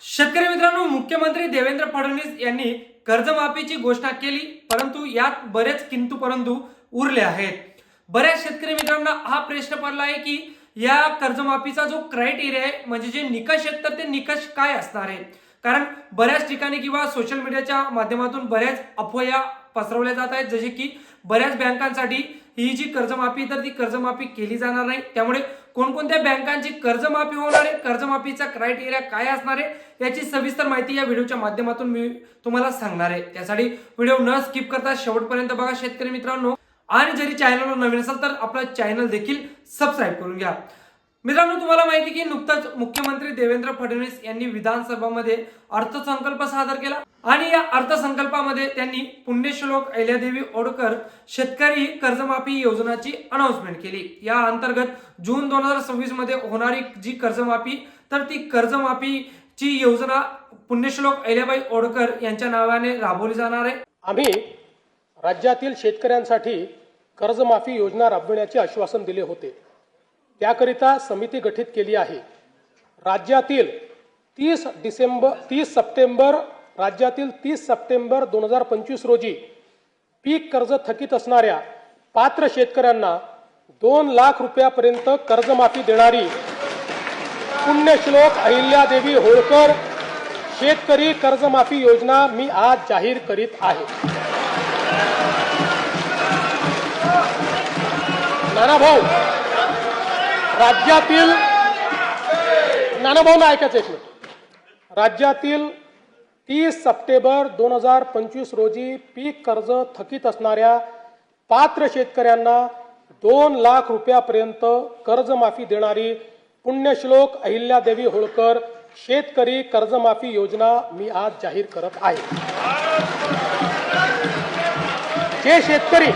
शेतकरी मित्रांनो, मुख्यमंत्री देवेंद्र फडणवीस यांनी कर्जमाफीची घोषणा केली, परंतु यात बरेच किंतु परंतु उरले आहेत। बऱ्याच शेतकरी मित्रांना हा प्रश्न पडला आहे की या कर्जमाफीचा जो क्रायटेरिया आहे, म्हणजे जे निकष आहेत, तर ते निकष काय असणार आहे। कारण बऱ्याच ठिकाणी किंवा सोशल मीडियाच्या माध्यमातून बऱ्याच अफवा पसरवल्या जात आहेत, जसे की बऱ्याच बँकांसाठी ही जी कर्जमाफी तर ती कर्जमाफी केली जाणार नाही। त्यामुळे कोणकोणत्या बँकांची कर्जमाफी होणार आहे, कर्जमाफीचा क्रायटेरिया काय असणार आहे, याची सविस्तर माहिती या व्हिडिओच्या माध्यमातून मी तुम्हाला सांगणार आहे। त्यासाठी व्हिडिओ न स्किप करता शेवटपर्यंत बघा शेतकरी मित्रांनो, आणि जरी चॅनलवर नवीन असाल तर आपला चॅनल देखील सबस्क्राइब करून घ्या। मित्रांनो, तुम्हाला माहिती की नुकताच मुख्यमंत्री देवेंद्र फडणवीस यांनी विधानसभामध्ये अर्थसंकल्प सादर केला आणि या अर्थसंकल्पामध्ये त्यांनी पुण्यश्लोक अहिल्यादेवी होळकर शेतकरी कर्जमाफी योजनाची अनाउन्समेंट केली। या अंतर्गत जून 2026 मध्ये होणारी जी कर्जमाफी, तर ती कर्जमाफीची योजना पुण्यश्लोक अहिल्याबाई होळकर यांच्या नावाने राबवली जाणार आहे। आम्ही राज्यातील शेतकऱ्यांसाठी कर्जमाफी योजना राबविण्याचे आश्वासन दिले होते। त्याकरिता समिती गठीत केली आहे। राज्यातील 30 सप्टेंबर 2025 रोजी पीक कर्ज थकीत असणाऱ्या पात्र शेतकऱ्यांना 2 लाख रुपयापर्यंत कर्जमाफी देणारी पुण्यश्लोक अहिल्यादेवी होळकर शेतकरी कर्जमाफी योजना मी आज जाहीर करीत आहे। नानाभाऊ, राज्यातील नानाभाऊंना ऐकायचं एक मिनिट। राज्यातील 30 सप्टेंबर 2025 रोजी पीक कर्ज थकीत असणाऱ्या पात्र शेतकऱ्यांना 2 लाख रुपयापर्यंत कर्जमाफी देणारी पुण्यश्लोक अहिल्यादेवी होळकर शेतकरी कर्जमाफी योजना मी आज जाहीर करत आहे। जे शेतकरी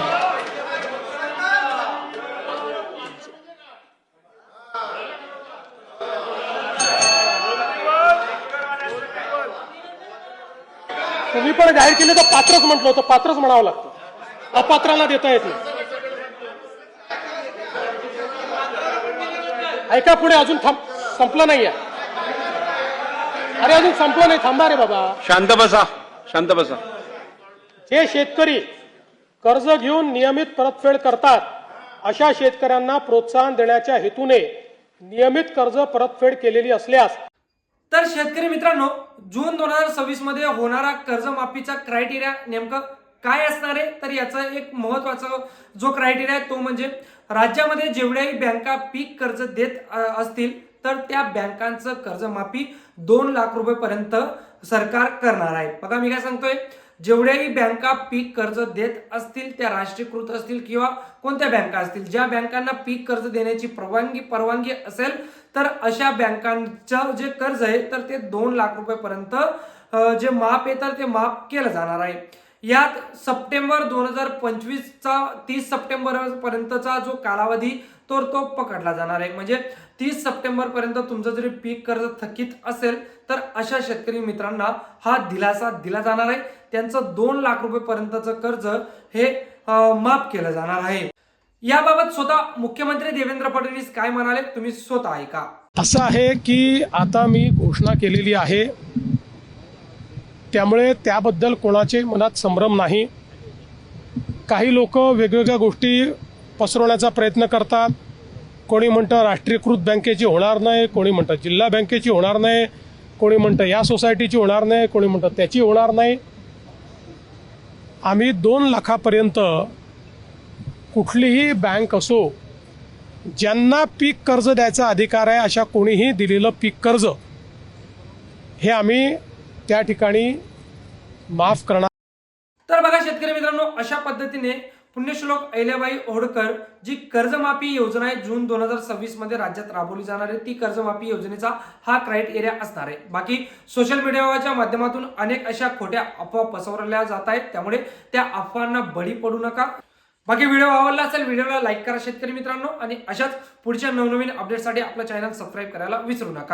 तुम्ही पण जाहीर केले तर पात्रच म्हटलं होतं, पात्रच म्हणावं लागतं, अपात्राला देता येत नाही। ऐका पुढे, अजून संपलं नाही आहे। अरे अजून संपलं नाही, थांबा रे बाबा, शांत बसा, शांत बसा। जे शेतकरी कर्ज घेऊन नियमित परतफेड करतात अशा शेतकऱ्यांना प्रोत्साहन देण्याच्या हेतूने नियमित कर्ज परतफेड केलेली असल्यास, तर शेतकरी मित्रांनो, जून 2026 मध्ये होणारा कर्जमाफीचा क्रायटेरिया नेमकं काय असणार आहे, तर याचा एक महत्त्वाचा जो क्रायटेरिया आहे तो म्हणजे राज्यामध्ये जेवढ्याही बँका पीक कर्ज देत असतील तर त्या बँकांचं कर्जमाफी 2 लाख रुपयेपर्यंत सरकार करणार आहे। बघा मी काय सांगतोय, जेवढ्याही बँका पीक कर्ज देत असतील, त्या राष्ट्रीयकृत असतील किंवा कोणत्या बँका असतील, ज्या बँकांना पीक कर्ज देण्याची परवानगी असेल, तर अशा बँकांचं जे कर्ज आहे तर ते 2 लाख रुपयेपर्यंत जे माफ आहे तर ते माफ केलं जाणार आहे। यात सप्टेंबर 2025 चा 30 सप्टेंबर पर्यंतचा जो कालावधी तो पकडला जाणार आहे। म्हणजे 30 सप्टेंबर पर्यंत तुमचं जरी पीक कर्ज थकीत असेल तर अशा शेतकरी मित्रांना हा दिलासा दिला जाणार आहे। त्यांचं 2 लाख रुपयेपर्यंतचं कर्ज हे माफ केलं जाणार आहे। याबाबत स्वतः मुख्यमंत्री देवेंद्र फडणवीस काय म्हणाले, तुम्ही स्वतः ऐका। असं आहे की आता मी घोषणा केलेली आहे, त्यामुळे त्याबद्दल कोणाचे मनात संभ्रम नाही। काही लोक वेगवेगळ्या गोष्टी पसरवण्याचा प्रयत्न करतात। कोणी म्हणतं राष्ट्रीयकृत बँकेची होणार नाही, कोणी म्हणतं जिल्हा बँकेची होणार नाही, कोणी म्हणतं या सोसायटीची होणार नाही, कोणी म्हणतं त्याची होणार नाही। आम्ही 2 लाखापर्यंत कुठलीही बँक असो, ज्यांना पीक कर्ज द्यायचा अधिकार आहे अशा कोणीही दिलेलं पीक कर्ज हे आम्ही त्या ठिकाणी माफ करणार। तर बघा शेतकरी मित्रांनो, अशा पद्धतीने पुण्यश्लोक अहिल्याबाई होळकर जी कर्जमाफी योजना आहे जून 2026 मध्ये राज्यात राबवली जाणार आहे, ती कर्जमाफी योजनेचा हा क्रायटेरिया असणार आहे। बाकी सोशल मीडियाच्या माध्यमातून अनेक अशा खोट्या अफवा पसरवल्या जात आहेत, त्यामुळे त्या अफवांना बळी पडू नका। बाकी व्हिडिओ आवडला असेल व्हिडिओला लाईक करा शेतकरी मित्रांनो, आणि अशाच पुढच्या नवनवीन अपडेटसाठी आपलं चॅनल सबस्क्राईब करायला विसरू नका।